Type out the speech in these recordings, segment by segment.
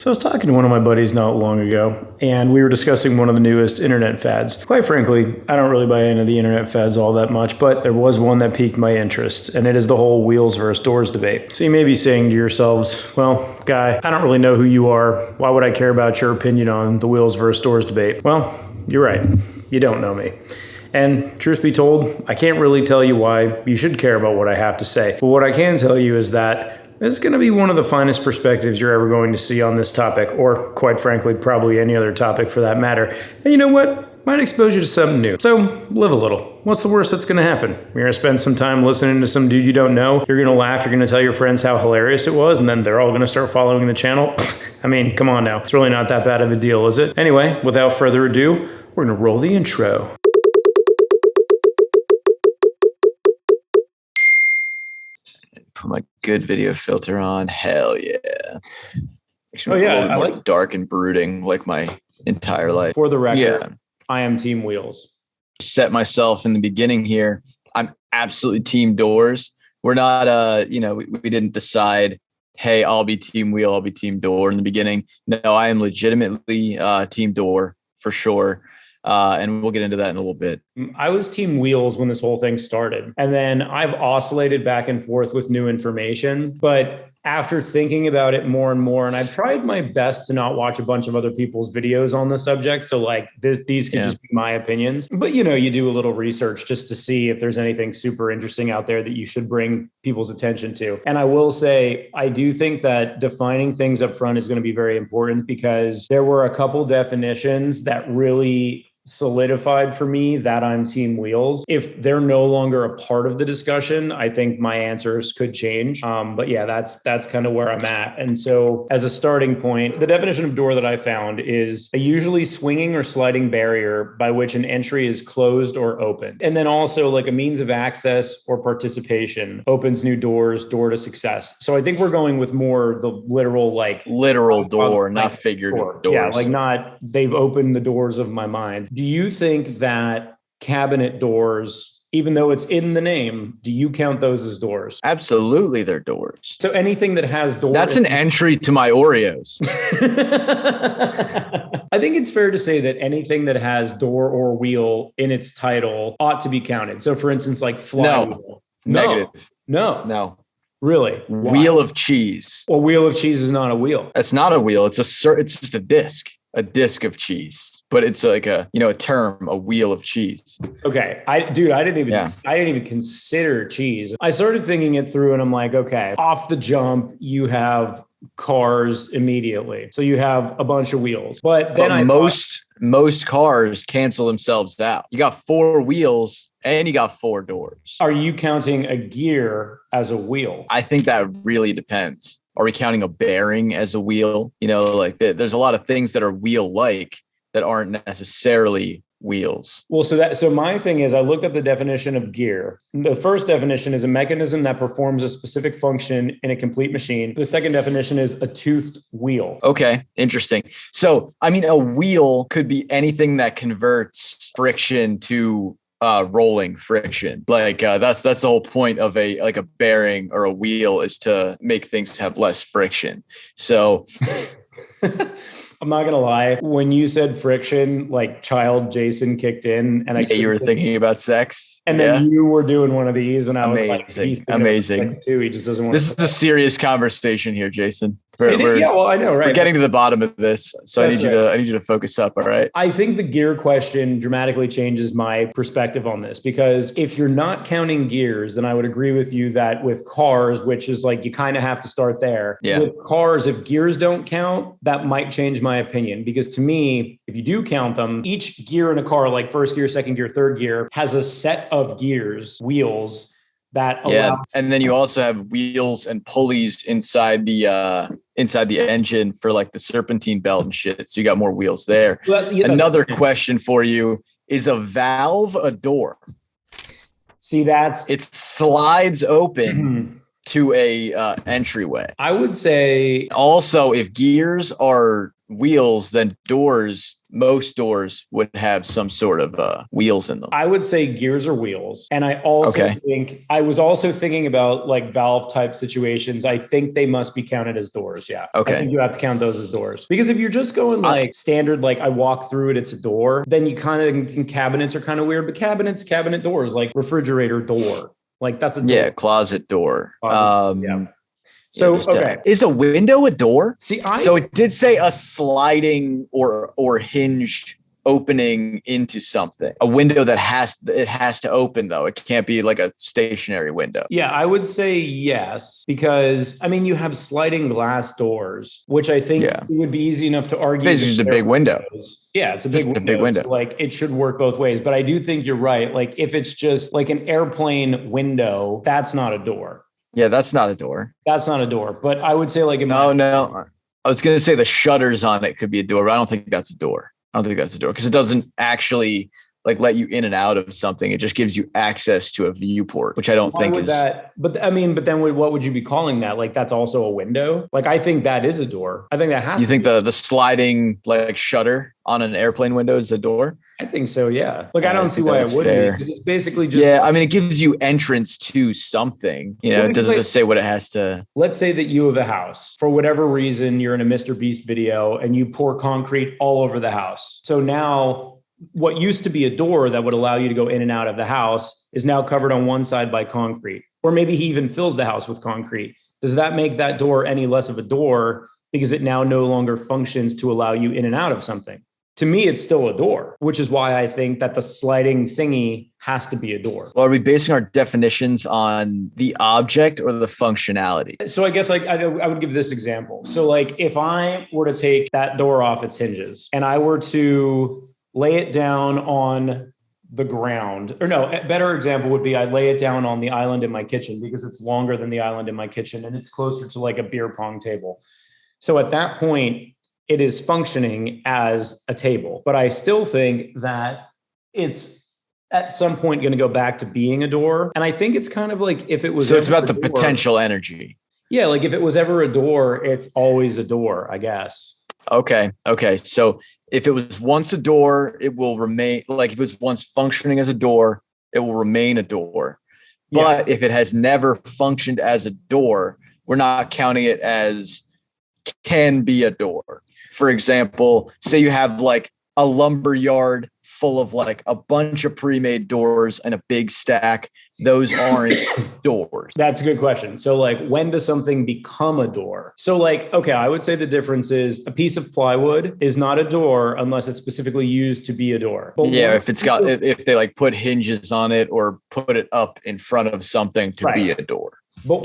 So I was talking to one of my buddies not long ago, and we were discussing one of the newest internet fads. Quite frankly, I don't really buy into the internet fads all that much, but there was one that piqued my interest, and it is the whole wheels versus doors debate. So you may be saying to yourselves, well, guy, I don't really know who you are. Why would I care about your opinion on the wheels versus doors debate? Well, you're right. You don't know me. And truth be told, I can't really tell you why you should care about what I have to say. But what I can tell you is that this is going to be one of the finest perspectives you're ever going to see on this topic, or quite frankly, probably any other topic for that matter. And you know what? Might expose you to something new. So live a little. What's the worst that's going to happen? You're going to spend some time listening to some dude you don't know. You're going to laugh. You're going to tell your friends how hilarious it was, and then they're all going to start following the channel. I mean, come on now. It's really not that bad of a deal, is it? Anyway, without further ado, we're going to roll the intro. Put my good video filter on. Hell yeah. Makes me Oh, yeah, a little I more like- dark and brooding like my entire life. For the record, Yeah. I am Team Wheels. Set myself in the beginning here. I'm absolutely team doors. We're not, we didn't decide, hey, I'll be team wheel, I'll be team door in the beginning. No, I am legitimately team door for sure. And we'll get into that in a little bit. I was Team Wheels when this whole thing started. And then I've oscillated back and forth with new information. But after thinking about it more and more, and I've tried my best to not watch a bunch of other people's videos on the subject. So like these could just be my opinions. But, you do a little research just to see if there's anything super interesting out there that you should bring people's attention to. And I will say, I do think that defining things up front is going to be very important, because there were a couple definitions that really solidified for me that I'm Team Wheels. If they're no longer a part of the discussion, I think my answers could change. But yeah, that's kind of where I'm at. And so as a starting point, the definition of door that I found is a usually swinging or sliding barrier by which an entry is closed or open. And then also like a means of access or participation, opens new doors, door to success. So I think we're going with more the literal door, not figurative doors. Yeah, like not they've opened the doors of my mind. Do you think that cabinet doors, even though it's in the name, do you count those as doors? Absolutely, they're doors. So anything that has doors. That's an entry to my Oreos. I think it's fair to say that anything that has door or wheel in its title ought to be counted. So for instance, like flywheel. Negative. No. Really? Why? Wheel of cheese. Well, wheel of cheese is not a wheel. It's not a wheel. It's just a disc of cheese. But it's like a term, a wheel of cheese. Okay. I didn't even consider cheese. I started thinking it through and I'm like, okay, off the jump, you have cars immediately. So you have a bunch of wheels. But then most cars cancel themselves out. You got 4 wheels and you got 4 doors. Are you counting a gear as a wheel? I think that really depends. Are we counting a bearing as a wheel? There's a lot of things that are wheel-like that aren't necessarily wheels. Well, so my thing is I looked up the definition of gear. The first definition is a mechanism that performs a specific function in a complete machine. The second definition is a toothed wheel. Okay, interesting. So, a wheel could be anything that converts friction to rolling friction. That's the whole point of a bearing or a wheel, is to make things have less friction. So I'm not going to lie. When you said friction, like child Jason kicked in and you were thinking about sex. And then you were doing one of these and I was like, he's amazing too. He just doesn't want This is a serious conversation here, Jason. I know, right? We're getting to the bottom of this. So I need you to focus up. All right. I think the gear question dramatically changes my perspective on this, because if you're not counting gears, then I would agree with you that with cars, which is like, you kind of have to start there. Yeah. With cars, if gears don't count, that might change my opinion, because to me, if you do count them, each gear in a car, like first gear, second gear, third gear, has a set of gears, wheels, that allow. And then you also have wheels and pulleys inside the engine for like the serpentine belt and shit. So you got more wheels there. Another question for you: is a valve a door? See, it slides open to a entryway. I would say also, if gears are wheels, then doors most doors would have some sort of wheels in them. I would say gears or wheels. And I also think, I was also thinking about like valve type situations. I think they must be counted as doors. Yeah. Okay. I think you have to count those as doors. Because if you're just going like standard, like I walk through it, it's a door, then you kind of, cabinets are kind of weird, but cabinet doors, like refrigerator door, like that's a door. Yeah, closet door. Yeah. So, okay. Is a window a door? See, so it did say a sliding or hinged opening into something. A window that has to open though. It can't be like a stationary window. Yeah, I would say yes, because I mean, you have sliding glass doors, which I think it would be easy enough to argue. It's just a big window. Yeah, it's a big window. So, like it should work both ways. But I do think you're right. Like if it's just like an airplane window, that's not a door. Yeah, that's not a door. That's not a door. But I would say like no. I was going to say the shutters on it could be a door, but I don't think that's a door. I don't think that's a door because it doesn't actually like let you in and out of something. It just gives you access to a viewport, which I don't think is that. But then what would you be calling that? Like that's also a window? Like I think that is a door. I think that has. You think the sliding like shutter on an airplane window is a door? I think so. Yeah. Like I don't see why it wouldn't be. It's basically just. Yeah, I mean, it gives you entrance to something. You know, it doesn't just say what it has to. Let's say that you have a house for whatever reason. You're in a Mr. Beast video and you pour concrete all over the house. So now, what used to be a door that would allow you to go in and out of the house is now covered on one side by concrete, or maybe he even fills the house with concrete. Does that make that door any less of a door because it now no longer functions to allow you in and out of something? To me, it's still a door, which is why I think that the sliding thingy has to be a door. Well, are we basing our definitions on the object or the functionality? So I guess like I would give this example. So like if I were to take that door off its hinges and I were to lay it down on the ground, or no, a better example would be I lay it down on the island in my kitchen because it's longer than the island in my kitchen and it's closer to like a beer pong table. So at that point, it is functioning as a table, but I still think that it's at some point going to go back to being a door. And I think it's kind of like if it was. So it's about the potential energy. Yeah. Like if it was ever a door, it's always a door, I guess. Okay. So if it was once a door, it will remain like if it was once functioning as a door, it will remain a door. But if it has never functioned as a door, we're not counting it as can be a door. For example, say you have like a lumber yard full of like a bunch of pre-made doors and a big stack. Those aren't doors. That's a good question. So like, when does something become a door? So like, okay, I would say the difference is a piece of plywood is not a door unless it's specifically used to be a door. But if they like put hinges on it or put it up in front of something to be a door. But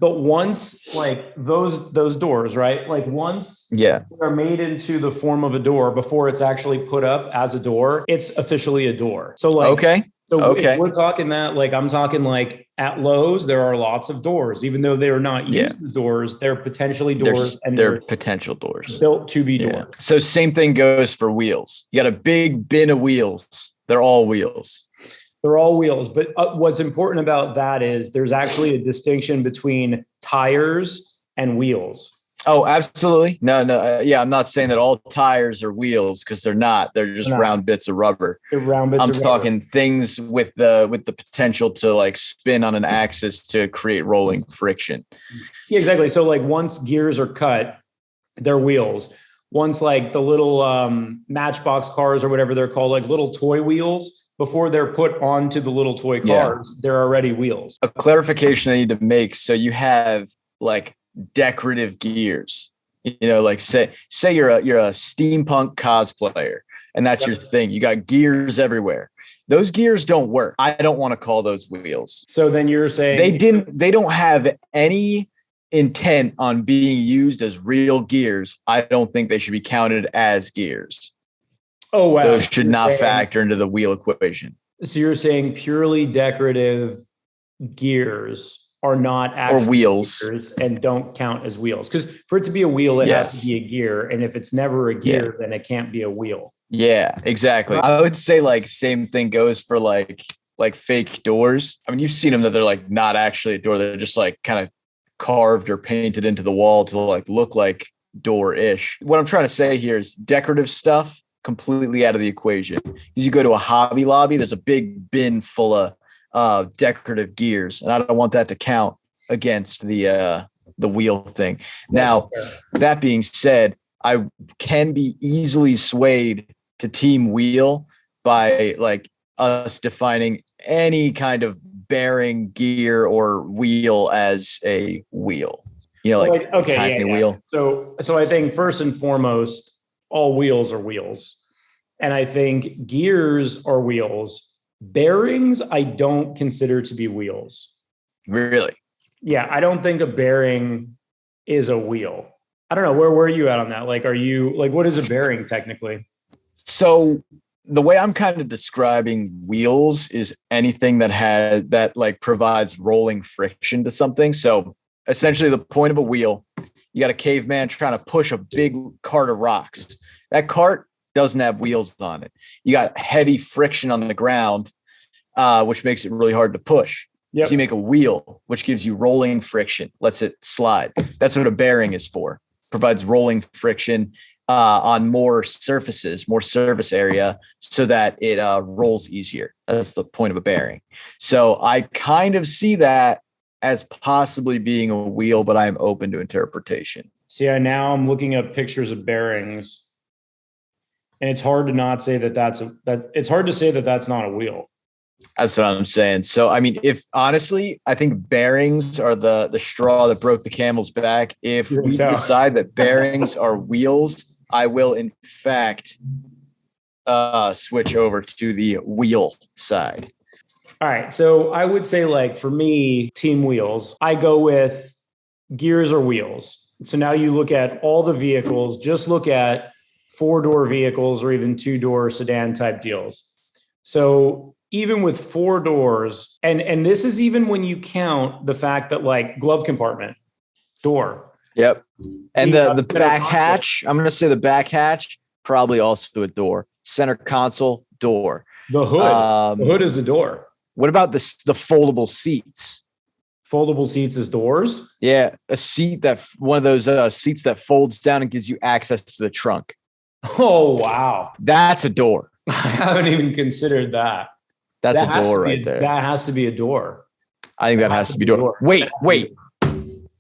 once like those doors, right? Like once they're made into the form of a door before it's actually put up as a door, it's officially a door. So like, if we're talking that, like I'm talking like at Lowe's, there are lots of doors, even though they're not used as doors, they're potentially doors and they're potential doors built to be doors. So same thing goes for wheels. You got a big bin of wheels. They're all wheels. They're all wheels. But what's important about that is there's actually a distinction between tires and wheels. Oh, absolutely. No. I'm not saying that all tires are wheels because they're not. They're just round bits of rubber. They're round bits I'm talking things with the potential to like spin on an axis to create rolling friction. Yeah, exactly. So like once gears are cut, they're wheels. Once like the little Matchbox cars or whatever they're called, like little toy wheels, before they're put onto the little toy cars, they're already wheels. A clarification I need to make. So you have like decorative gears, you know, like say you're a steampunk cosplayer and that's your thing. You got gears everywhere. Those gears don't work. I don't want to call those wheels. So then you're saying they don't have any intent on being used as real gears. I don't think they should be counted as gears. Oh, wow. Those should not factor into the wheel equation. So you're saying purely decorative gears are not actually wheels gears and don't count as wheels? Because for it to be a wheel, it has to be a gear. And if it's never a gear, then it can't be a wheel. Yeah, exactly. I would say like same thing goes for like fake doors. I mean, you've seen them that they're like not actually a door. They're just like kind of carved or painted into the wall to like look like door-ish. What I'm trying to say here is decorative stuff completely out of the equation. Because you go to a Hobby Lobby, there's a big bin full of decorative gears, and I don't want that to count against the wheel thing. Now, that being said, I can be easily swayed to team wheel by like us defining any kind of bearing, gear, or wheel as a wheel. You know, like okay, a wheel. So I think first and foremost, all wheels are wheels. And I think gears are wheels. Bearings, I don't consider to be wheels. Really? Yeah, I don't think a bearing is a wheel. I don't know. Where are you at on that? Like, are you like, what is a bearing technically? So the way I'm kind of describing wheels is anything that like provides rolling friction to something. So essentially the point of a wheel, you got a caveman trying to push a big cart of rocks. That cart doesn't have wheels on it. You got heavy friction on the ground, which makes it really hard to push. Yep. So you make a wheel, which gives you rolling friction, lets it slide. That's what a bearing is for. Provides rolling friction on more surfaces, more surface area, so that it rolls easier. That's the point of a bearing. So I kind of see that as possibly being a wheel, but I'm open to interpretation. See, now I'm looking up pictures of bearings, and it's hard to not say it's hard to say that that's not a wheel. That's what I'm saying. So, I mean, if honestly, I think bearings are the straw that broke the camel's back. If we decide that bearings are wheels, I will, in fact, switch over to the wheel side. All right. So I would say, like, for me, team wheels, I go with gears or wheels. So now you look at all the vehicles, just look at 4-door vehicles or even 2-door sedan type deals. So even with 4 doors, and this is even when you count the fact that, like, glove compartment, door. Yep. And the back hatch, I'm going to say the back hatch, probably also a door. Center console, door. The hood is a door. What about the foldable seats? Foldable seats as doors? Yeah, a seat one of those seats that folds down and gives you access to the trunk. Oh, wow. That's a door. I haven't even considered that. That's a door right there. That has to be a door. I think that has to be a door. Wait.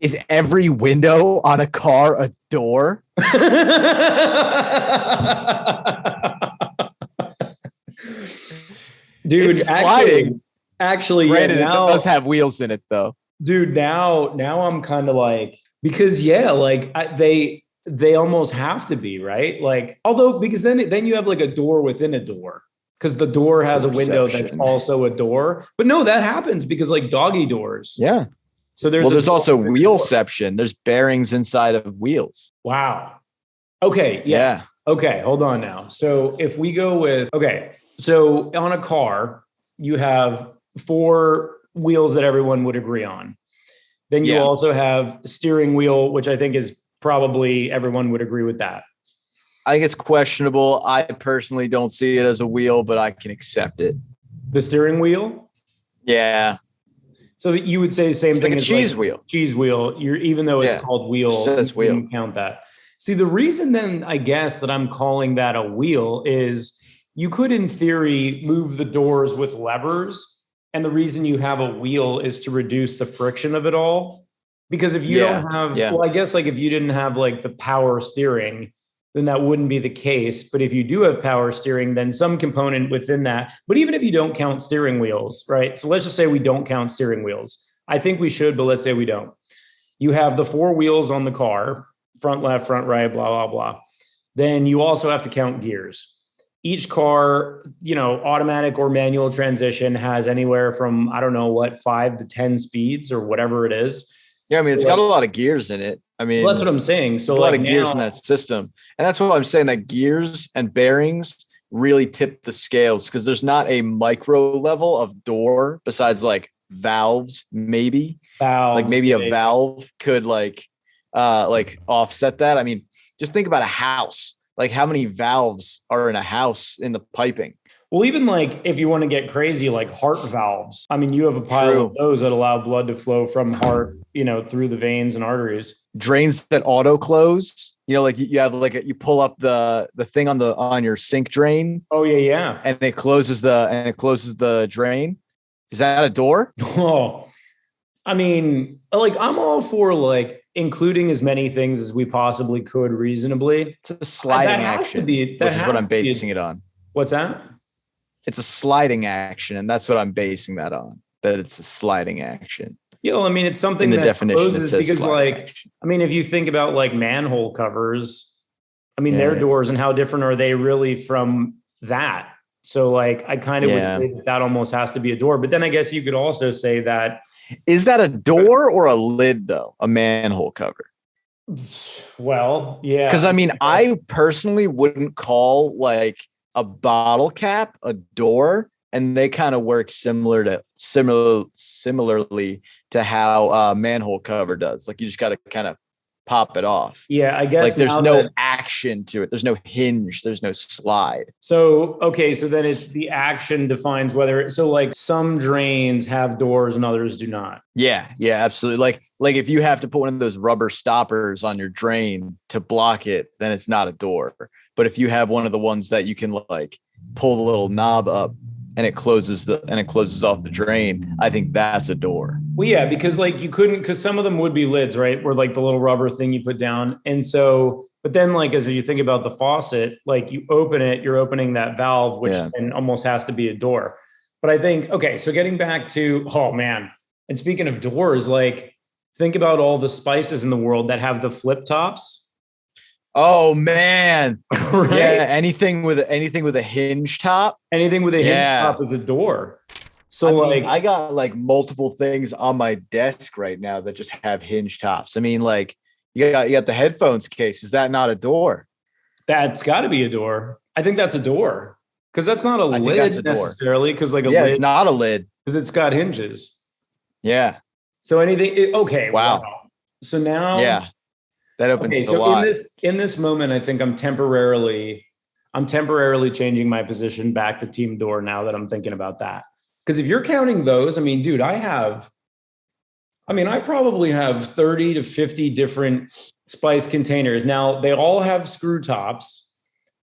Is every window on a car a door? Dude, it's sliding. Actually, granted, it does have wheels in it, though. Dude, now I'm kind of like, because they almost have to be, right? Like, although, because then you have like a door within a door, because the door has a window that's also a door. But no, that happens because, like, doggy doors. Yeah. So there's also wheelception. There's bearings inside of wheels. Wow. Okay. Yeah. Okay. Hold on now. So if we go with, so on a car, you have 4 wheels that everyone would agree on. Then you also have steering wheel, which I think is probably everyone would agree with that. I think it's questionable. I personally don't see it as a wheel, but I can accept it. The steering wheel? Yeah. So that you would say the same thing like as cheese wheel. Cheese wheel. Even though it's called wheel, it says wheel. You count that. See, the reason then, I guess, that I'm calling that a wheel is you could, in theory, move the doors with levers. And the reason you have a wheel is to reduce the friction of it all. Because if you don't have, well, I guess, like, if you didn't have like the power steering, then that wouldn't be the case. But if you do have power steering, then some component within that. But even if you don't count steering wheels, right? So let's just say we don't count steering wheels. I think we should, but let's say we don't. You have the 4 wheels on the car, front, left, front, right, blah, blah, blah. Then you also have to count gears. Each car, automatic or manual transmission has anywhere from, 5 to 10 speeds or whatever it is. Yeah, I mean, it's got a lot of gears in it. I mean, that's what I'm saying. So a lot of gears in that system. And that's what I'm saying, that gears and bearings really tip the scales, because there's not a micro level of door besides like valves, maybe. Like maybe a valve could like offset that. I mean, just think about a house. Like how many valves are in a house in the piping? Well, even like if you want to get crazy, like heart valves. I mean, you have a pile of those that allow blood to flow from heart, through the veins and arteries. Drains that auto close. Like you have like you pull up the thing on your sink drain. Oh yeah. And it closes the drain. Is that a door? Oh, I mean, like I'm all for like including as many things as we possibly could reasonably. It's a sliding action, which is what I'm basing it on. What's that? It's a sliding action, and that's what I'm basing that on. That it's a sliding action. I mean, it's something in the definition. It says because, like, action. I mean, if you think about like manhole covers, I mean, their doors and how different are they really from that? So, like, I kind of would say that almost has to be a door. But then I guess you could also say that. Is that a door or a lid, though? A manhole cover? Well, yeah. Because I mean, I personally wouldn't call like a bottle cap a door, and they kind of work similarly to how a manhole cover does. Like you just got to kind of pop it off. Yeah, I guess like there's no action to it. There's no hinge. There's no slide. So, okay. So then it's the action defines whether so like some drains have doors and others do not. Yeah, absolutely. Like if you have to put one of those rubber stoppers on your drain to block it, then it's not a door. But if you have one of the ones that you can like pull the little knob up and it closes off the drain, I think that's a door. Well, yeah, because like you couldn't, because some of them would be lids, right? Where like the little rubber thing you put down. And so, but then like, as you think about the faucet, like you open it, you're opening that valve, which then almost has to be a door. But I think, okay, so getting back to, oh man. And speaking of doors, like think about all the spices in the world that have the flip tops. Oh man. Right? Yeah. Anything with a hinge top. Anything with a hinge top is a door. So I got like multiple things on my desk right now that just have hinge tops. I mean, like you got the headphones case. Is that not a door? That's got to be a door. I think that's a door because that's not a lid necessarily. Because like lid, it's not a lid because it's got hinges. Yeah. So anything. Okay. Wow. So now. That opens a lot. In this moment, I think I'm temporarily changing my position back to team door now that I'm thinking about that. Because if you're counting those, I mean, dude, I probably have 30 to 50 different spice containers. Now they all have screw tops,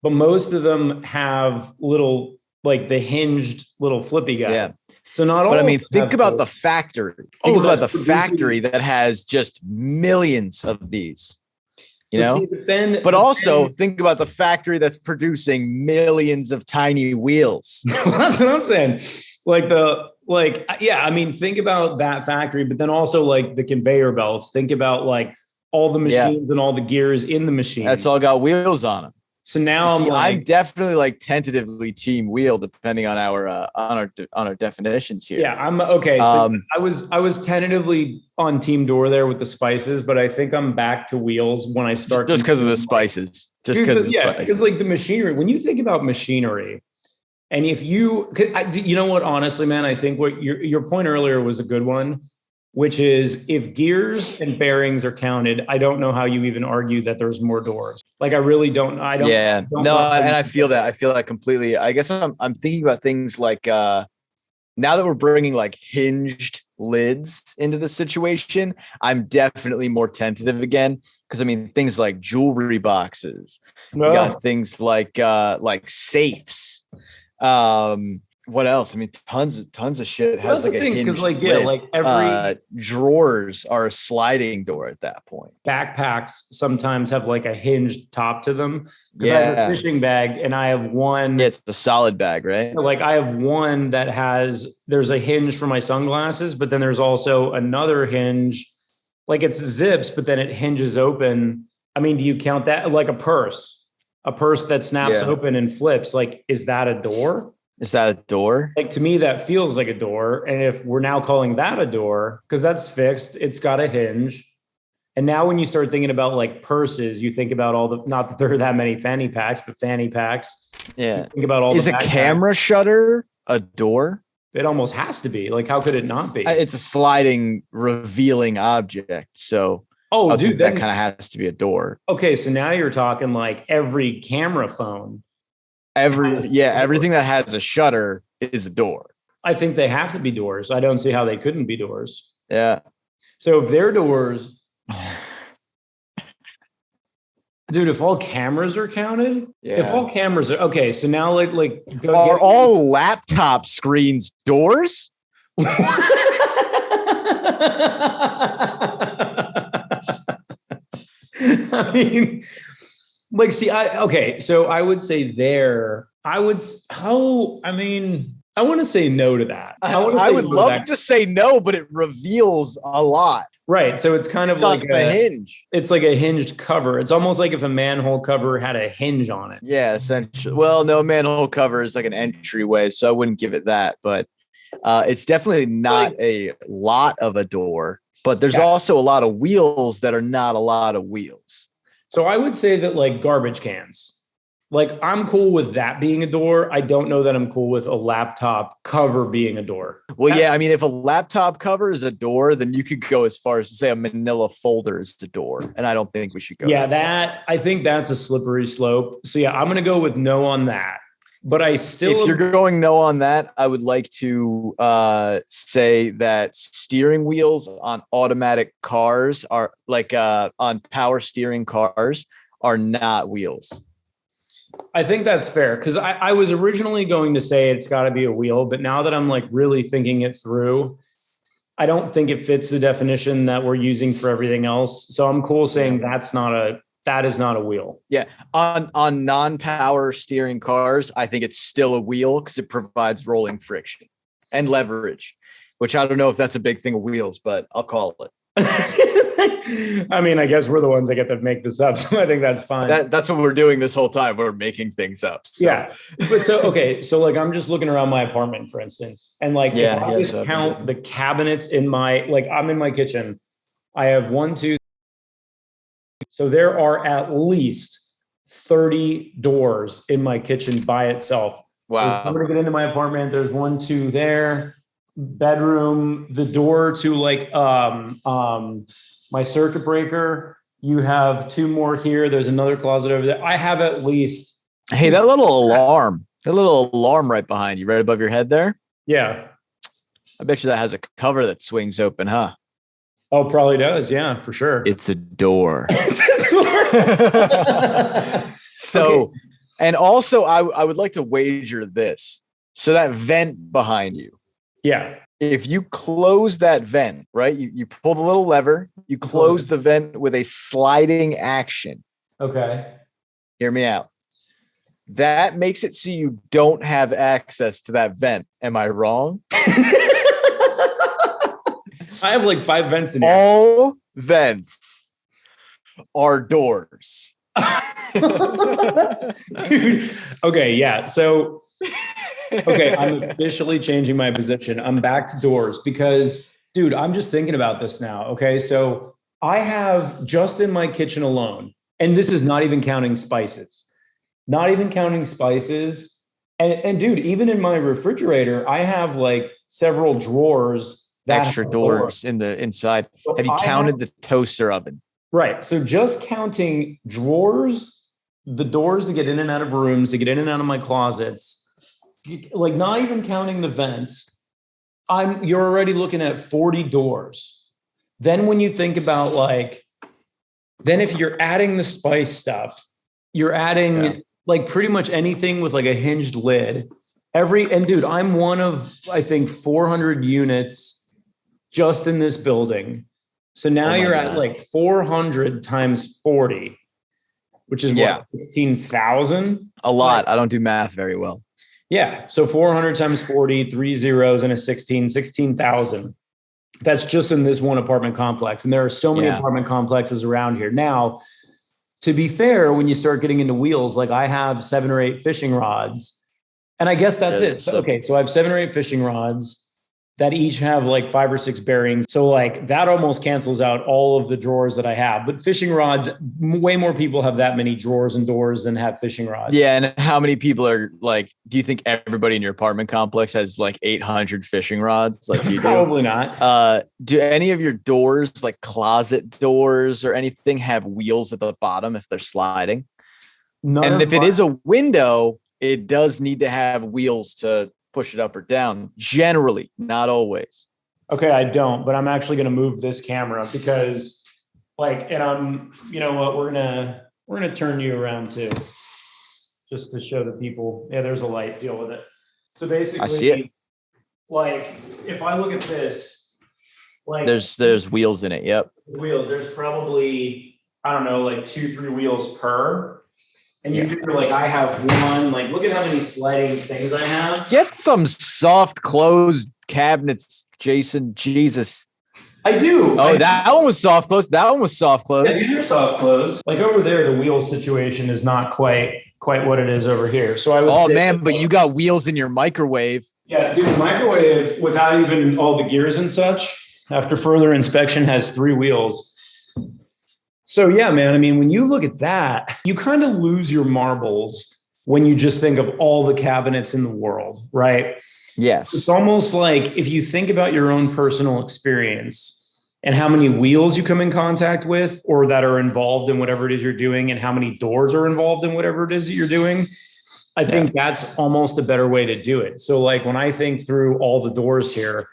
but most of them have little, like the hinged little flippy guys. Yeah. So not all. But I mean, think about the factory. Think about the factory that has just millions of these. But also think about the factory that's producing millions of tiny wheels. That's what I'm saying. Think about that factory, but then also like the conveyor belts. Think about like all the machines and all the gears in the machine. That's all got wheels on them. So now I'm definitely like tentatively team wheel, depending on our definitions here. Yeah, I'm okay. So I was tentatively on team door there with the spices, but I think I'm back to wheels when I start. Just because of the spices. Because like the machinery. When you think about machinery, and if you know what, honestly, man, I think what your point earlier was a good one, which is if gears and bearings are counted, I don't know how you even argue that there's more doors. Like I really don't. And I feel that. I feel that completely. I guess I'm thinking about things like now that we're bringing like hinged lids into the situation, I'm definitely more tentative again. Because I mean, things like jewelry boxes, we got things like safes. What else? I mean, tons of shit has like a hinged lid. Like every drawers are a sliding door at that point. Backpacks sometimes have like a hinged top to them. Because I have a fishing bag and I have one. Yeah, it's the solid bag, right? Like I have one that there's a hinge for my sunglasses, but then there's also another hinge, like it's zips, but then it hinges open. I mean, do you count that like a purse that snaps open and flips? Like, is that a door? Is that a door? Like to me, that feels like a door. And if we're now calling that a door, because that's fixed, it's got a hinge. And now when you start thinking about like purses, you think about not that there are that many fanny packs, but fanny packs. Yeah. You think about all Is a camera shutter a door? It almost has to be. Like, how could it not be? It's a sliding, revealing object. So Oh, I dude, think that kind of has to be a door. Okay, so now you're talking like every camera phone. Everything that has a shutter is a door. I think they have to be doors. I don't see how they couldn't be doors. Yeah. So if they're doors, dude, if all cameras are counted, if all cameras are okay, so now like are all laptop screens doors? I mean, like, see, so I would say I want to say no to that. I would love to say no, but it reveals a lot. Right. So it's kind of like a hinge. It's like a hinged cover. It's almost like if a manhole cover had a hinge on it. Yeah, essentially. Well, no, manhole cover is like an entryway, so I wouldn't give it that. But it's definitely not a lot of a door. But there's also a lot of wheels that are not a lot of wheels. So I would say that like garbage cans. Like I'm cool with that being a door. I don't know that I'm cool with a laptop cover being a door. Well, yeah, I mean, if a laptop cover is a door, then you could go as far as to say a manila folder is the door. And I don't think we should go. Yeah, I think that's a slippery slope. So yeah, I'm going to go with no on that. But if you're going no on that, I would like to say that steering wheels on automatic cars are like on power steering cars are not wheels. I think that's fair because I was originally going to say it's got to be a wheel, but now that I'm like really thinking it through, I don't think it fits the definition that we're using for everything else. So I'm cool saying that is not a wheel. Yeah. On non-power steering cars, I think it's still a wheel because it provides rolling friction and leverage, which I don't know if that's a big thing of wheels, but I'll call it. I mean, I guess we're the ones that get to make this up. So I think that's fine. That's what we're doing this whole time. We're making things up. So. Yeah. But so like I'm just looking around my apartment, for instance, and like if I just count the cabinets in I'm in my kitchen. I have 1, 2. So there are at least 30 doors in my kitchen by itself. Wow. I'm going to get into my apartment. There's 1, 2 there. Bedroom, the door to like my circuit breaker. You have 2 more here. There's another closet over there. I have at least. Hey, that little alarm right behind you, right above your head there. Yeah. I bet you that has a cover that swings open, huh? Oh, probably does. Yeah, for sure. It's a door. So, and also I would like to wager this. So that vent behind you. Yeah. If you close that vent, right? You pull the little lever, you close the vent with a sliding action. Okay. Hear me out. That makes it so you don't have access to that vent. Am I wrong? I have like 5 vents in here. All vents are doors. Dude. Okay. Yeah. So, I'm officially changing my position. I'm back to doors because, dude, I'm just thinking about this now. Okay. So I have just in my kitchen alone, and this is not even counting spices, And dude, even in my refrigerator, I have like several drawers. Extra doors in the inside. So have you counted the toaster oven? Right. So just counting drawers, the doors to get in and out of rooms, to get in and out of my closets, like not even counting the vents, you're already looking at 40 doors. Then when you think about then if you're adding the spice stuff, you're adding like pretty much anything with like a hinged lid. And dude, I'm one of, I think 400 units just in this building. So now you're at like 400 times 40, which is what, 16,000? A lot. I don't do math very well. Yeah. So 400 times 40, 3 zeros and a 16,000. That's just in this one apartment complex. And there are so many apartment complexes around here. Now, to be fair, when you start getting into wheels, like I have 7 or 8 fishing rods, and I guess that's it. So I have 7 or 8 fishing rods. that each have like 5 or 6 bearings. So like that almost cancels out all of the drawers that I have. But fishing rods, way more people have that many drawers and doors than have fishing rods. Yeah. And how many people are like, do you think everybody in your apartment complex has like 800 fishing rods like you do? Probably not. Do any of your doors, like closet doors or anything, have wheels at the bottom if they're sliding? And if it is a window, it does need to have wheels to push it up or down, generally, not always. Okay, I don't, but I'm actually going to move this camera because like, and I'm, you know what, we're going to turn you around too, just to show the people. Yeah, there's a light, deal with it. So basically, I see it. Like if I look at this, like there's wheels in it. Yep. Wheels, there's probably, I don't know, like 2-3 wheels per. And you figure like I have one, like look at how many sliding things I have. Get some soft closed cabinets, Jason. Jesus. I do. Oh, that one was soft closed. That one was soft closed. Yeah, these are soft closed. Like over there, the wheel situation is not quite what it is over here. So I would Oh man, but you got wheels in your microwave. Yeah, dude, the microwave without even all the gears and such, after further inspection, has 3 wheels. So yeah, man, I mean, when you look at that, you kind of lose your marbles when you just think of all the cabinets in the world, right? Yes. It's almost like if you think about your own personal experience and how many wheels you come in contact with or that are involved in whatever it is you're doing and how many doors are involved in whatever it is that you're doing, I think that's almost a better way to do it. So like when I think through all the doors here,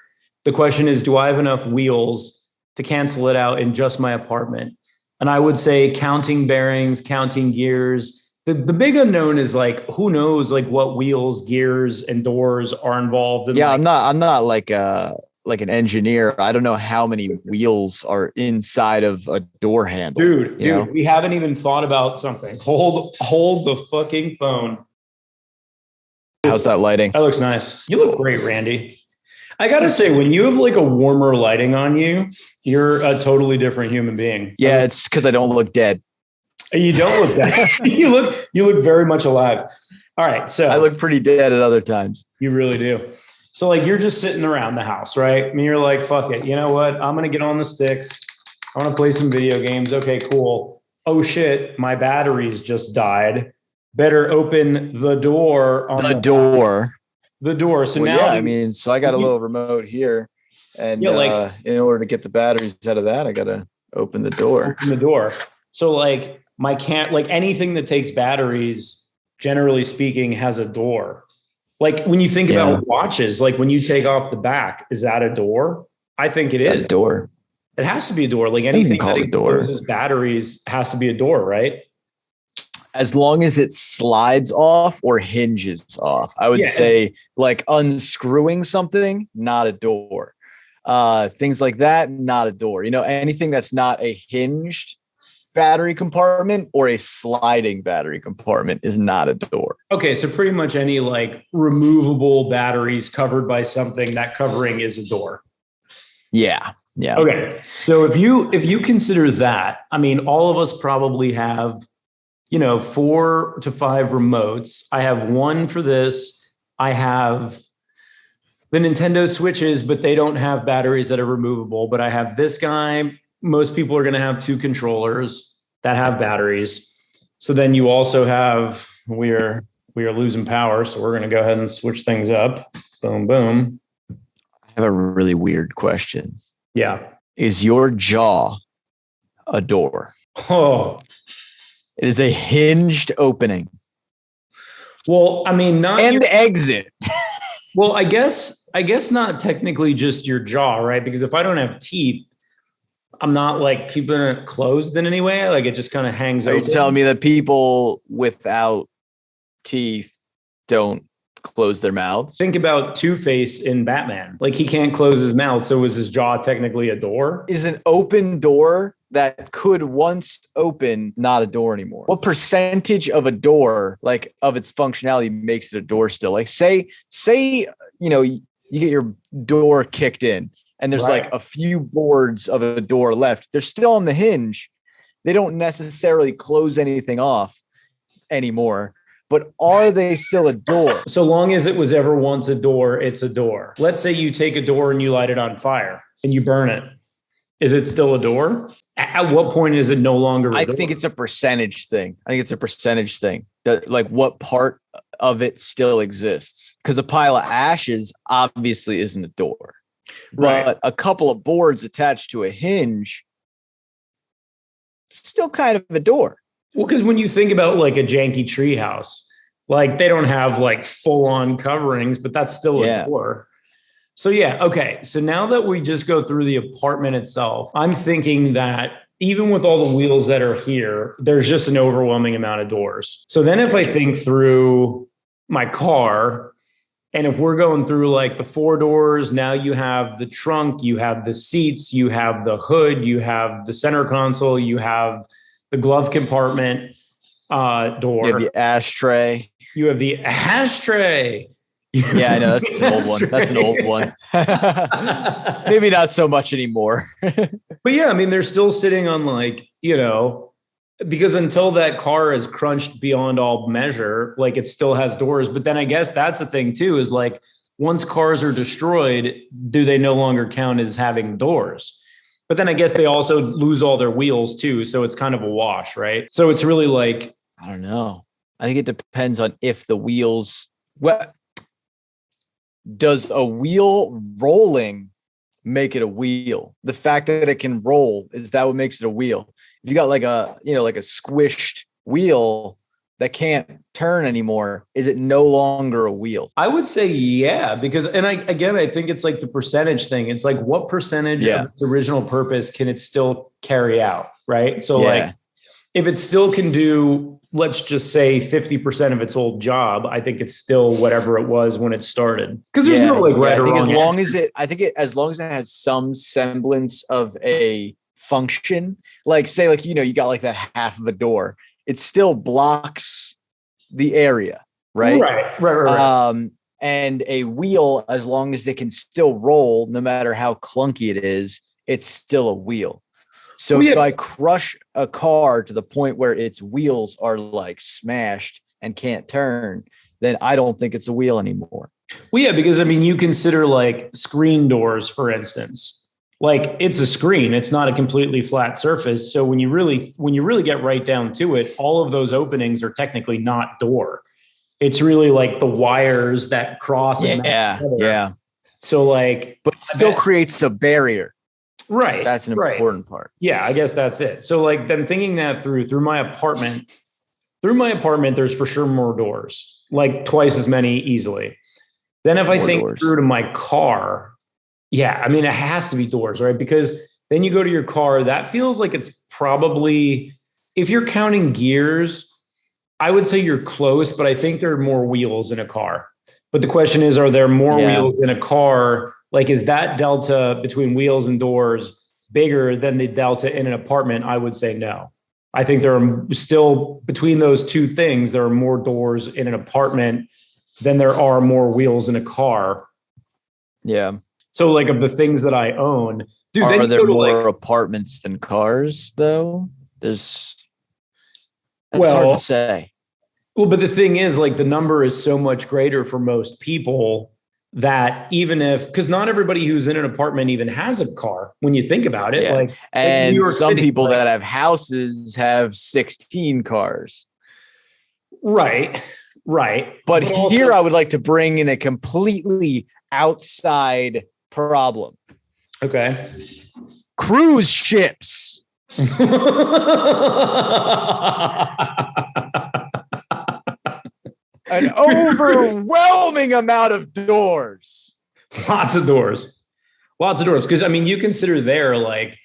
the question is, do I have enough wheels to cancel it out in just my apartment? And I would say counting bearings, counting gears. The big unknown is like, who knows like what wheels, gears, and doors are involved in. Yeah, like, I'm not like an engineer. I don't know how many wheels are inside of a door handle. Dude, we haven't even thought about something. Hold the fucking phone. How's that lighting? That looks nice. You look great, Randy. I got to say, when you have like a warmer lighting on you, you're a totally different human being. Yeah, it's because I don't look dead. You don't look dead. you look very much alive. All right. So I look pretty dead at other times. You really do. So like you're just sitting around the house, right? I mean, you're like, fuck it. You know what? I'm going to get on the sticks. I want to play some video games. Okay, cool. Oh shit. My batteries just died. Better open the door. On the door. The door. So now, I mean, so I got a little remote here, and in order to get the batteries out of that, I got to open the door. Open the door. So like anything that takes batteries, generally speaking, has a door. Like when you think about watches, like when you take off the back, is that a door? I think it is. A door. It has to be a door. Like anything that exposes batteries has to be a door, right? As long as it slides off or hinges off. I would say like unscrewing something, not a door. Things like that, not a door. You know, anything that's not a hinged battery compartment or a sliding battery compartment is not a door. Okay, so pretty much any like removable batteries covered by something, that covering is a door. Yeah. Yeah. Okay. So if you consider that, I mean, all of us probably have 4 to 5 remotes. I have one for this. I have the Nintendo Switches, but they don't have batteries that are removable. But I have this guy. Most people are going to have 2 controllers that have batteries. So then you also have, we are losing power. So we're going to go ahead and switch things up. Boom, boom. I have a really weird question. Yeah. Is your jaw a door? Oh, it is a hinged opening. Well, I mean, not and exit. Well, I guess not technically just your jaw, right? Because if I don't have teeth, I'm not like keeping it closed in any way. Like it just kind of hangs open. Are you telling me that people without teeth don't close their mouths? Think about Two-Face in Batman. Like he can't close his mouth. So is his jaw technically a door? Is an open door that could once open not a door anymore? What percentage of a door, like of its functionality, makes it a door still? Like say, you get your door kicked in and there's like a few boards of a door left. They're still on the hinge. They don't necessarily close anything off anymore. but are they still a door? So long as it was ever once a door, it's a door. Let's say you take a door and you light it on fire and you burn it. Is it still a door? At what point is it no longer a door? I think it's a percentage thing. Like what part of it still exists? Because a pile of ashes obviously isn't a door. Right. But a couple of boards attached to a hinge, still kind of a door. Well, because when you think about like a janky treehouse, like they don't have like full on coverings, but that's still a door. So yeah, okay. So now that we just go through the apartment itself, I'm thinking that even with all the wheels that are here, there's just an overwhelming amount of doors. So then if I think through my car, and if we're going through like the 4 doors, now you have the trunk, you have the seats, you have the hood, you have the center console, you have the glove compartment door. You have the ashtray. You have the ashtray. Yeah, I know. That's an old one. That's an old one. Maybe not so much anymore. But yeah, I mean, they're still sitting on like, because until that car is crunched beyond all measure, like it still has doors. But then I guess that's the thing too, is like once cars are destroyed, do they no longer count as having doors? But then I guess they also lose all their wheels too. So it's kind of a wash, right? So it's really like, I don't know. I think it depends on if the wheels, does a wheel rolling make it a wheel? The fact that it can roll, is that what makes it a wheel? If you got like a squished wheel that can't turn anymore, is it no longer a wheel? I would say, yeah, because, I think it's like the percentage thing. It's like what percentage of its original purpose can it still carry out? Right. So like if it still can do, let's just say 50% of its old job, I think it's still whatever it was when it started. Because there's no like right or wrong. As long as it has some semblance of a function, like say like, you got like that half of a door, it still blocks the area, right? Right. And a wheel, as long as it can still roll, no matter how clunky it is, it's still a wheel. So if I crush a car to the point where its wheels are like smashed and can't turn, then I don't think it's a wheel anymore. Well, yeah, because I mean, you consider like screen doors, for instance, like it's a screen, it's not a completely flat surface. So when you really get right down to it, all of those openings are technically not door. It's really like the wires that cross. Yeah. So like, but it still creates a barrier. Right. That's an important part. Yeah, I guess that's it. So like then thinking that through my apartment, there's for sure more doors, like twice as many easily. Then if I think through to my car, I mean, it has to be doors, right? Because then you go to your car, that feels like it's probably, if you're counting gears, I would say you're close, but I think there are more wheels in a car. But the question is, are there more wheels in a car? Like, is that delta between wheels and doors bigger than the delta in an apartment? I would say no. I think there are still, between those two things, there are more doors in an apartment than there are more wheels in a car. Yeah. So like of the things that I own, dude, are there more apartments than cars though? That's hard to say. Well, but the thing is, like, the number is so much greater for most people that even if, because not everybody who's in an apartment even has a car when you think about it. Like, and some people that have houses have 16 cars. Right. But here I would like to bring in a completely outside problem. Okay. Cruise ships. An overwhelming amount of doors. Lots of doors. Because I mean, you consider there like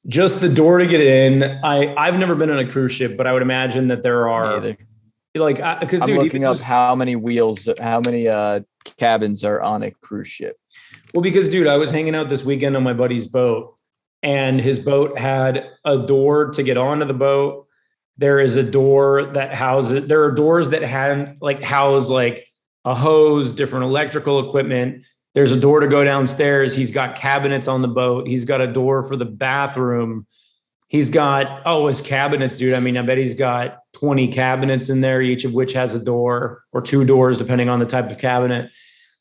just the door to get in. I've never been on a cruise ship, but I would imagine that there are like, because I'm looking up how many cabins are on a cruise ship. Well, because dude, I was hanging out this weekend on my buddy's boat, and his boat had a door to get onto the boat. There is a door that houses, there are doors that house like a hose, different electrical equipment. There's a door to go downstairs. He's got cabinets on the boat. He's got a door for the bathroom. He's got, his cabinets, dude. I mean, I bet he's got 20 cabinets in there, each of which has a door or two doors, depending on the type of cabinet.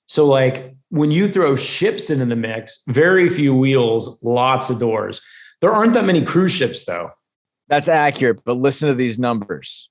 So like when you throw ships into the mix, very few wheels, lots of doors. There aren't that many cruise ships though. That's accurate, but listen to these numbers.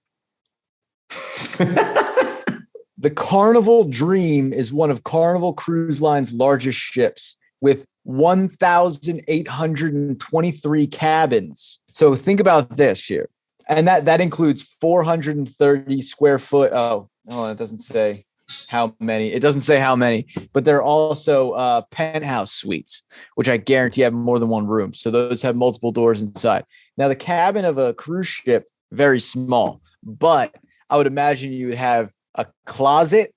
The Carnival Dream is one of Carnival Cruise Line's largest ships with 1,823 cabins. So think about this here. And that includes 430 square foot. Oh, it doesn't say how many. It doesn't say how many, but there are also penthouse suites, which I guarantee have more than one room. So those have multiple doors inside. Now, the cabin of a cruise ship, very small, but I would imagine you would have a closet,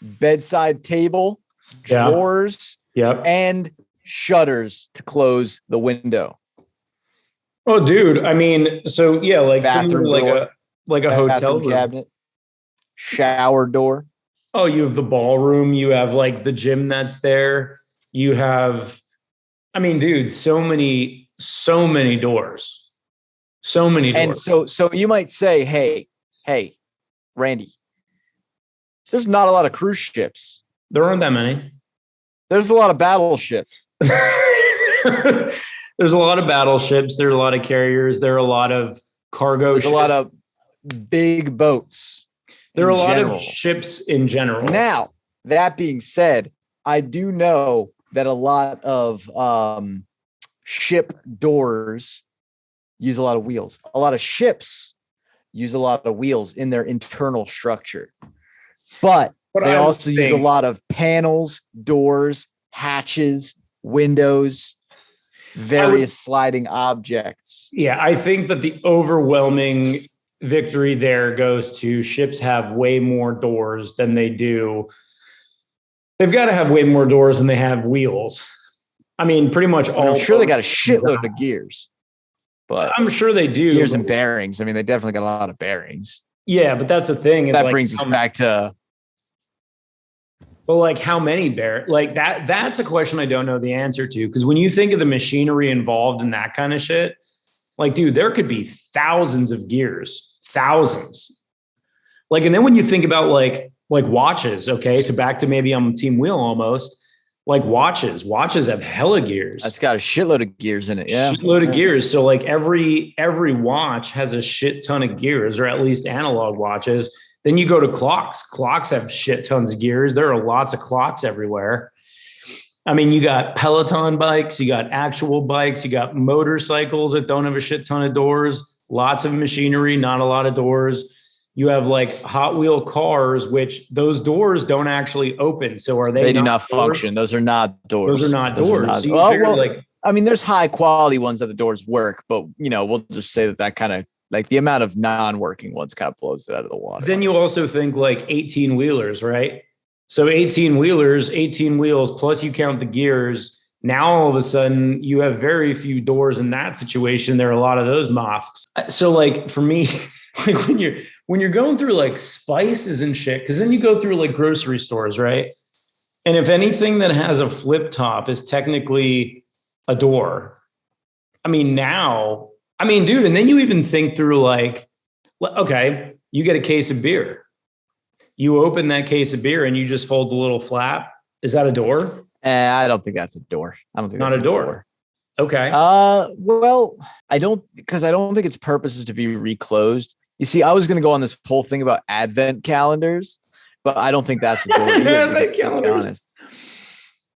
bedside table, drawers, and shutters to close the window. Oh, dude. I mean, so yeah, like bathroom door, like a hotel room. Cabinet, shower door. Oh, you have the ballroom. You have like the gym that's there. You have, I mean, dude, so many doors. So many doors. And so you might say, hey, Randy, there's not a lot of cruise ships. There aren't that many. There's a lot of battleships. There's a lot of battleships. There are a lot of carriers. There are a lot of cargo ships. A lot of big boats. There are a lot of ships in general. Now, that being said, I do know that a lot of ship doors use a lot of wheels. A lot of ships use a lot of wheels in their internal structure. But they also use a lot of panels, doors, hatches, windows, various sliding objects. Yeah, I think that the overwhelming victory there goes to ships have way more doors than they do. They've got to have way more doors than they have wheels. I mean, pretty much all. I'm sure they got a shitload of gears. But I'm sure they do. Gears and bearings. I mean, they definitely got a lot of bearings. Yeah, but that's the thing. That brings us back to. Well, like how many that's a question I don't know the answer to. Because when you think of the machinery involved in that kind of shit, like, dude, there could be thousands of gears, thousands. Like, and then when you think about like watches, okay, so back to maybe I'm team wheel almost. Like watches have hella gears. That's got a shitload of gears in it. Yeah. Shitload of gears. So like every watch has a shit ton of gears, or at least analog watches. Then you go to clocks. Clocks have shit tons of gears. There are lots of clocks everywhere. I mean, you got Peloton bikes, you got actual bikes, you got motorcycles that don't have a shit ton of doors, lots of machinery, not a lot of doors. You have like Hot Wheel cars, which those doors don't actually open. So are they? They do not function. Those are not doors. Those are not doors. I mean, there's high quality ones that the doors work, but we'll just say that kind of like the amount of non-working ones kind of blows it out of the water. Then you also think like 18 wheelers, right? So 18 wheelers, 18 wheels, plus you count the gears. Now all of a sudden you have very few doors in that situation. There are a lot of those mofs. So like for me, like when you're going through like spices and shit, because then you go through like grocery stores, right? And if anything that has a flip top is technically a door, dude, and then you even think through like, okay, you get a case of beer. You open that case of beer and you just fold the little flap. Is that a door? I don't think that's a door. I don't think not that's a door. Okay. Well, I don't think its purpose is to be reclosed. You see, I was going to go on this whole thing about advent calendars, but I don't think that's a door. Advent calendars.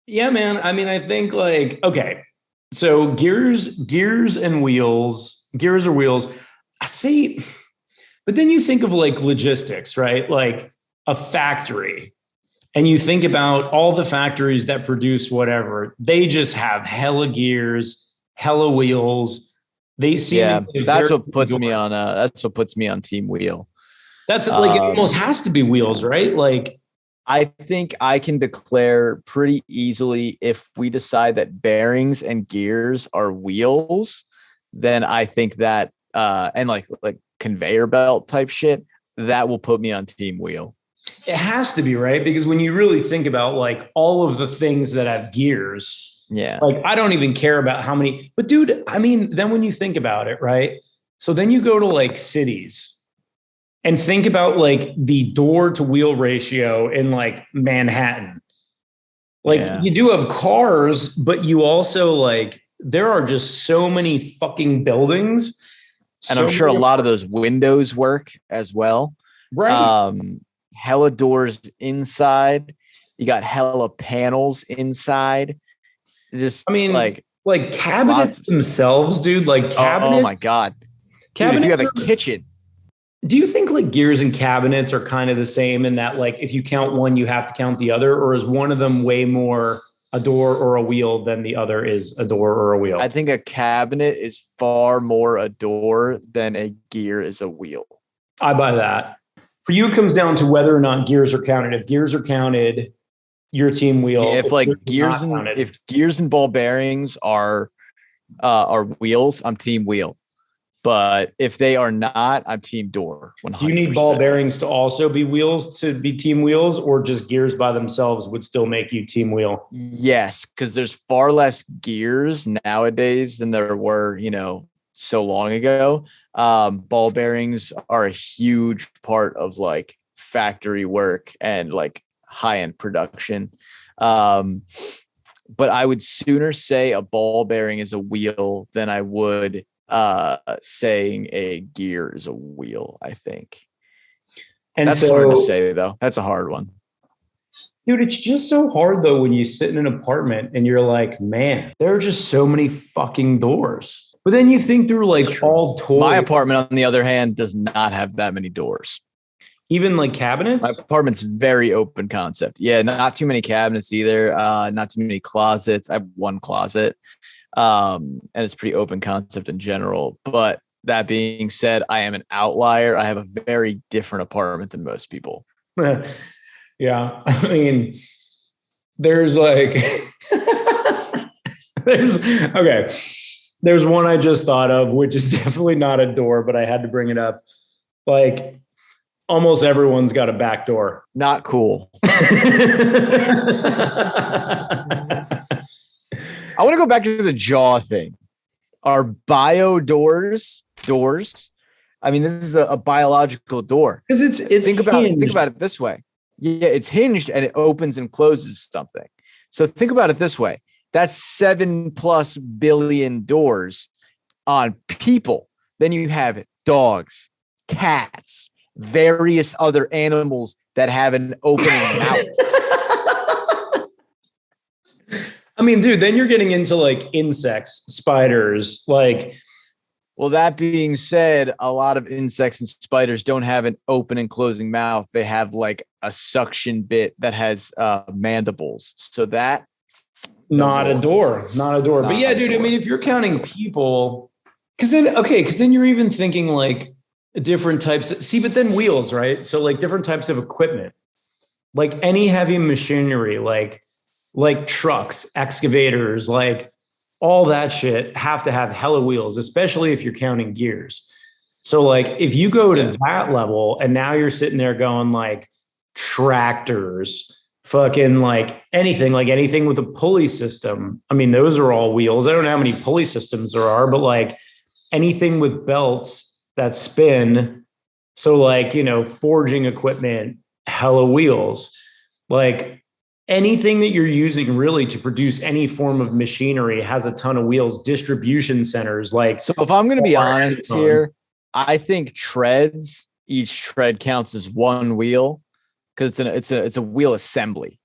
Yeah, man. I mean, I think like, okay. So gears or wheels. I see, but then you think of like logistics, right? Like a factory, and you think about all the factories that produce whatever. They just have hella gears, hella wheels. They seem that's what puts me on team wheel. That's like it almost has to be wheels, right? Like I think I can declare pretty easily if we decide that bearings and gears are wheels, then I think that and like conveyor belt type shit, that will put me on team wheel. It has to be, right? Because when you really think about like all of the things that have gears, Yeah. Like, I don't even care about how many, but dude, I mean, then when you think about it, right? So then you go to like cities and think about like the door to wheel ratio in like Manhattan. Like you do have cars, but you also like, there are just so many fucking buildings. And I'm sure a lot of those windows work as well. Right. Hella doors inside. You got hella panels inside. Just I mean, like cabinets themselves, dude. Like cabinets. Oh my God. Dude, if you have a kitchen. Do you think like gears and cabinets are kind of the same in that like if you count one, you have to count the other? Or is one of them way more a door or a wheel than the other is a door or a wheel? I think a cabinet is far more a door than a gear is a wheel. I buy that. For you, it comes down to whether or not gears are counted. If gears are counted, your team wheel. Yeah, if gears and ball bearings are wheels, I'm team wheel. But if they are not, I'm team door. 100%. Do you need ball bearings to also be wheels to be team wheels, or just gears by themselves would still make you team wheel? Yes, because there's far less gears nowadays than there were, so long ago. Ball bearings are a huge part of like factory work and like high-end production. But I would sooner say a ball bearing is a wheel than I would saying a gear is a wheel, I think. And that's hard to say, though. That's a hard one. Dude, it's just so hard, though, when you sit in an apartment and you're like, man, there are just so many fucking doors. But then you think through like all toys. My apartment, on the other hand, does not have that many doors. Even like cabinets? My apartment's very open concept. Yeah, not too many cabinets either. Not too many closets. I have one closet. And it's pretty open concept in general. But that being said, I am an outlier. I have a very different apartment than most people. Yeah. I mean, there's like, there's one I just thought of, which is definitely not a door, but I had to bring it up. Like, almost everyone's got a back door. Not cool. I want to go back to the jaw thing. Are bio doors? I mean, this is a biological door. Because it's think about it this way. Yeah, it's hinged and it opens and closes something. So think about it this way. That's 7+ billion doors on people. Then you have dogs, cats, various other animals that have an opening mouth. I mean, dude, then you're getting into like insects, spiders, like. Well, that being said, a lot of insects and spiders don't have an open and closing mouth. They have like a suction bit that has mandibles. So that. Not a door. But yeah, dude, I mean, if you're counting people, because then you're even thinking like different types. But then wheels, right? So like different types of equipment, like any heavy machinery, like trucks, excavators, like all that shit have to have hella wheels, especially if you're counting gears. So like if you go to that level and now you're sitting there going like tractors, fucking like anything with a pulley system. I mean, those are all wheels. I don't know how many pulley systems there are, but like anything with belts that spin. So like, forging equipment, hella wheels, like anything that you're using really to produce any form of machinery has a ton of wheels. Distribution centers, like. So if I'm going to be honest here, I think each tread counts as one wheel because it's a wheel assembly.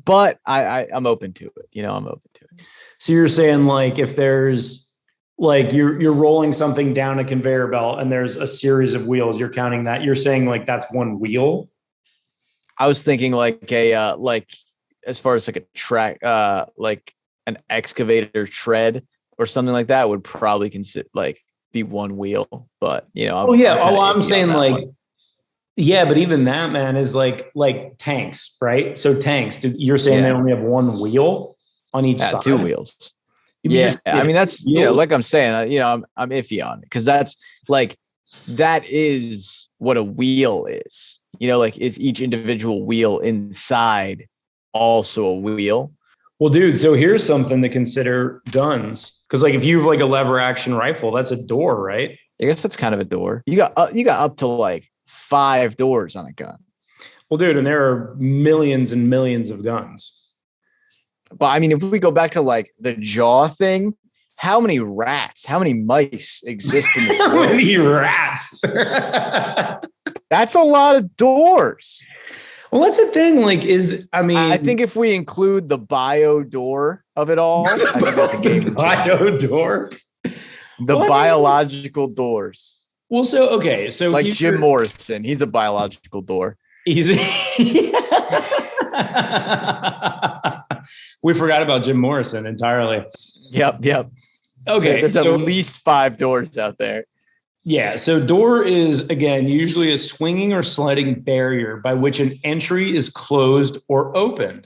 But I'm open to it. I'm open to it. So you're saying like if there's like you're rolling something down a conveyor belt and there's a series of wheels, you're counting that. You're saying like that's one wheel. I was thinking like as far as like a track, like an excavator tread or something like that would probably be one wheel. But I'm saying like one. Yeah, but even that, man, is like tanks, right? So tanks, you're saying they only have one wheel on each side? 2 wheels. Yeah, I mean that's like I'm saying, I'm iffy on it because that's like that is what a wheel is. Like is each individual wheel inside also a wheel, Well, dude, so here's something to consider: guns. Because like if you have like a lever action rifle, that's a door, right? I guess that's kind of a door. You got up to like 5 doors on a gun. Well, dude, and there are millions and millions of guns. But I mean, if we go back to like the jaw thing, how many rats, how many mice exist in this world? How many rats? That's a lot of doors. Well, that's the thing. Like, I think if we include the bio door of it all, I think that's a game changer. Bio door? The biological doors. Well, so, okay. So like Jim Morrison, he's a biological door. We forgot about Jim Morrison entirely. Yep. Okay. There's at least 5 doors out there. Yeah. So door is, again, usually a swinging or sliding barrier by which an entry is closed or opened.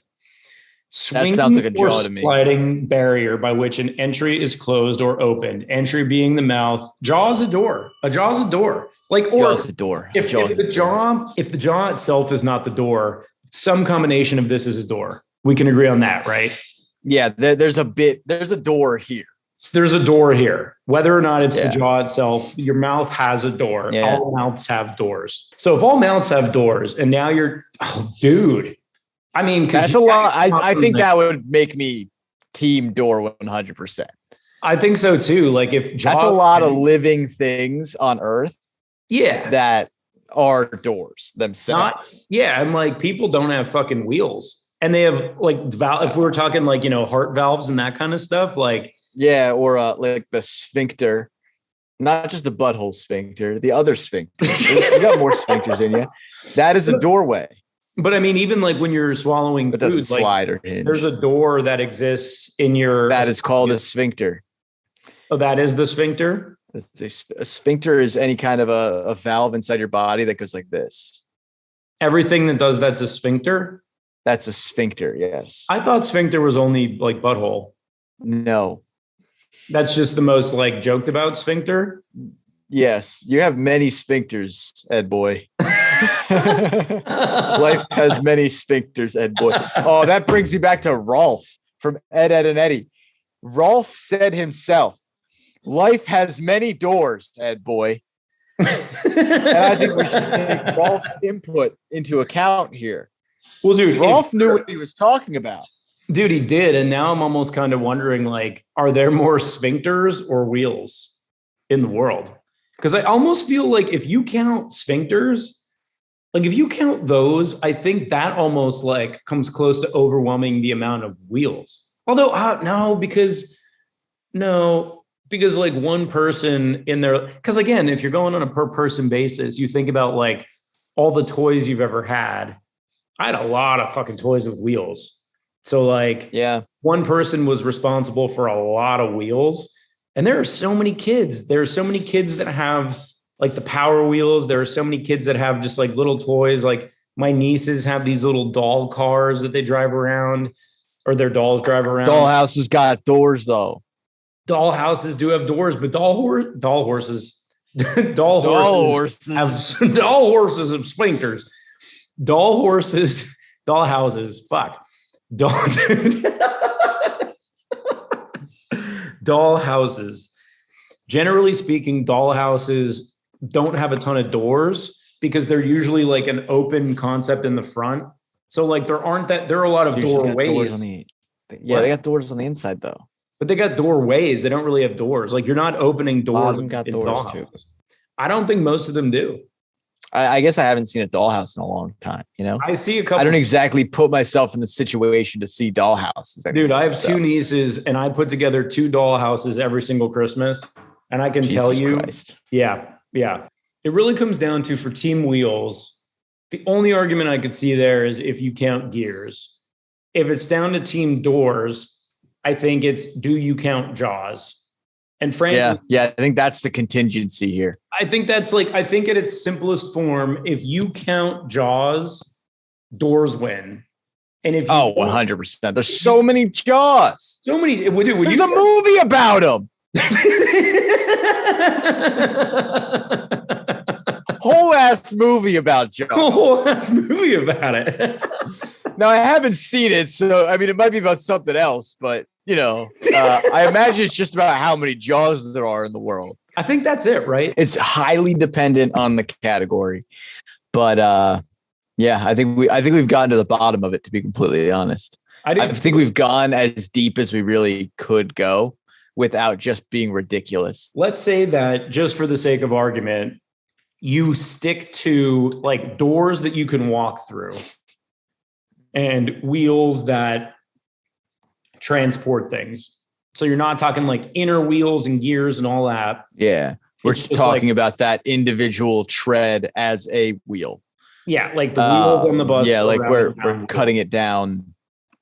Swinging that sounds like a jaw to me. Sliding barrier by which an entry is closed or opened. Entry being the mouth. Jaw is a door. A jaw is a door. Like, or jaw's a door. If the jaw itself is not the door, some combination of this is a door. We can agree on that, right? Yeah. There's a door here. There's a door here, whether or not it's the jaw itself. Your mouth has a door. Yeah. All mouths have doors. So if all mouths have doors and now dude, I mean, that's a lot. I think that would make me team door 100%. I think so too. Like that's a lot of living things on Earth. Yeah. That are doors themselves. And like people don't have fucking wheels. And they have like if we were talking like, heart valves and that kind of stuff, like. Yeah, or like the sphincter, not just the butthole sphincter, the other sphincter. You got more sphincters in you. That is a doorway. But I mean, even like when you're swallowing food, slide or hinge. There's a door that exists in your. That is called a sphincter. Oh, that is the sphincter? A sphincter is any kind of a valve inside your body that goes like this. Everything that does that's a sphincter? That's a sphincter, yes. I thought sphincter was only like butthole. No. That's just the most like joked about sphincter. Yes, you have many sphincters, Ed boy. Life has many sphincters, Ed boy. Oh, that brings me back to Rolf from Ed, and Eddie. Rolf said himself, life has many doors, Ed boy. And I think we should take Rolf's input into account here. Well, dude, Rolf knew what he was talking about. Dude, he did. And now I'm almost kind of wondering, like, are there more sphincters or wheels in the world? Because I almost feel like if you count sphincters, like if you count those, I think that almost like comes close to overwhelming the amount of wheels. Although, because like one person in there, because again, if you're going on a per person basis, you think about like all the toys you've ever had. I had a lot of fucking toys with wheels. So like, one person was responsible for a lot of wheels. And there are so many kids. There are so many kids that have like the Power Wheels. There are so many kids that have just like little toys. Like my nieces have these little doll cars that they drive around, or their dolls drive around. Dollhouses got doors though. Doll houses do have doors, but doll horses have sphincters. Doll houses. Fuck. Doll houses. Generally speaking, doll houses don't have a ton of doors because they're usually like an open concept in the front. So like there are a lot of doorways. They got doors on the inside though. But they got doorways. They don't really have doors. Like you're not opening doors. A lot of them got doors too. I don't think most of them do. I guess I haven't seen a dollhouse in a long time. I see a couple. I don't exactly put myself in the situation to see dollhouses. Dude, I have 2 nieces and I put together 2 dollhouses every single Christmas. And I can tell you, yeah. It really comes down to, for team wheels, the only argument I could see there is if you count gears. If it's down to team doors, I think it's, do you count jaws? And frankly, I think that's the contingency here. I think that's like, I think at its simplest form, if you count jaws, doors win. And if 100%. There's so many jaws. So many. There's a movie about them. Whole ass movie about jaws. Whole ass movie about it. Now I haven't seen it, so I mean, it might be about something else, but I imagine it's just about how many jaws there are in the world. I think that's it, right? It's highly dependent on the category, but I think we've gotten to the bottom of it, to be completely honest. I think we've gone as deep as we really could go without just being ridiculous. Let's say that, just for the sake of argument, you stick to like doors that you can walk through and wheels that transport things. So you're not talking like inner wheels and gears and all that. Yeah. We're just talking about that individual tread as a wheel. Yeah. Like the wheels on the bus. Yeah. Like we're cutting it down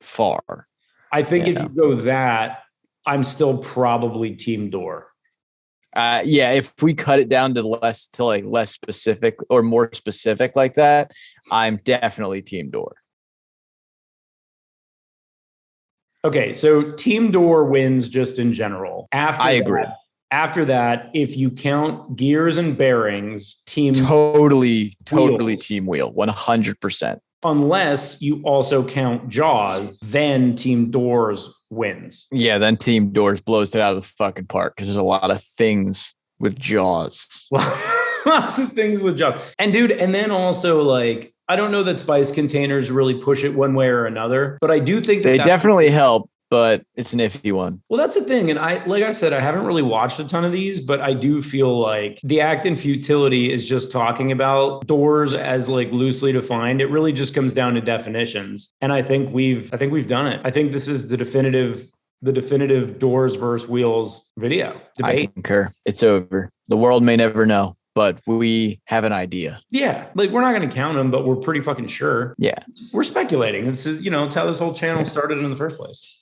far. I think if you go that, I'm still probably team door. If we cut it down to less specific or more specific like that, I'm definitely team door. Okay, so team door wins just in general. I agree. After that, if you count gears and bearings, team totally team wheel, 100%. Unless you also count jaws, then team doors wins. Yeah, then team doors blows it out of the fucking park because there's a lot of things with jaws. Lots of things with jaws. And dude, and then also like, I don't know that spice containers really push it one way or another, but I do think that they definitely help, but it's an iffy one. Well, that's the thing. And like I said, I haven't really watched a ton of these, but I do feel like the act in futility is just talking about doors as like loosely defined. It really just comes down to definitions. And I think we've done it. I think this is the definitive doors versus wheels video debate. I concur. It's over. The world may never know, but we have an idea. Yeah. Like we're not going to count them, but we're pretty fucking sure. Yeah. We're speculating. This is, it's how this whole channel started in the first place.